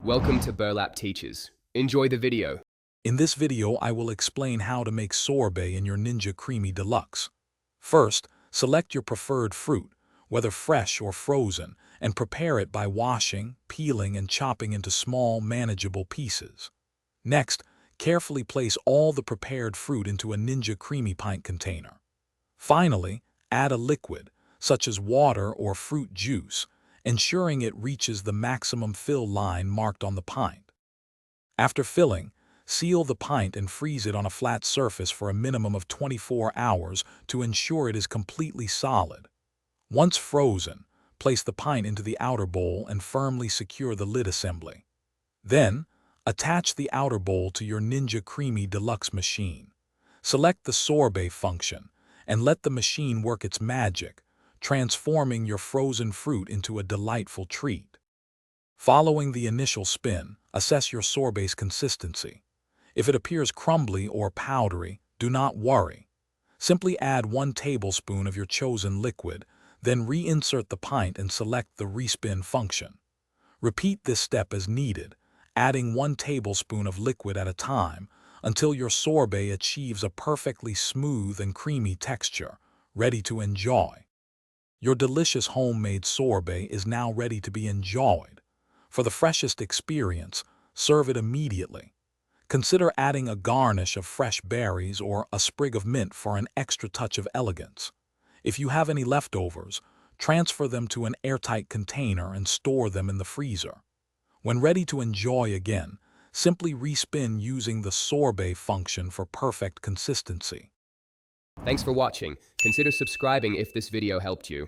Welcome to Burlap Teachers. Enjoy the video. In this video, I will explain how to make sorbet in your Ninja Creami Deluxe. First, select your preferred fruit, whether fresh or frozen, and prepare it by washing, peeling, and chopping into small, manageable pieces. Next, carefully place all the prepared fruit into a Ninja Creami pint container. Finally, add a liquid, such as water or fruit juice, ensuring it reaches the maximum fill line marked on the pint. After filling, seal the pint and freeze it on a flat surface for a minimum of 24 hours to ensure it is completely solid. Once frozen, place the pint into the outer bowl and firmly secure the lid assembly. Then, attach the outer bowl to your Ninja Creami Deluxe machine. Select the sorbet function and let the machine work its magic, transforming your frozen fruit into a delightful treat. Following the initial spin, assess your sorbet's consistency. If it appears crumbly or powdery, do not worry. Simply add 1 tablespoon of your chosen liquid, then reinsert the pint and select the respin function. Repeat this step as needed, adding 1 tablespoon of liquid at a time until your sorbet achieves a perfectly smooth and creamy texture, ready to enjoy. Your delicious homemade sorbet is now ready to be enjoyed. For the freshest experience, serve it immediately. Consider adding a garnish of fresh berries or a sprig of mint for an extra touch of elegance. If you have any leftovers, transfer them to an airtight container and store them in the freezer. When ready to enjoy again, simply respin using the sorbet function for perfect consistency. Thanks for watching. Consider subscribing if this video helped you.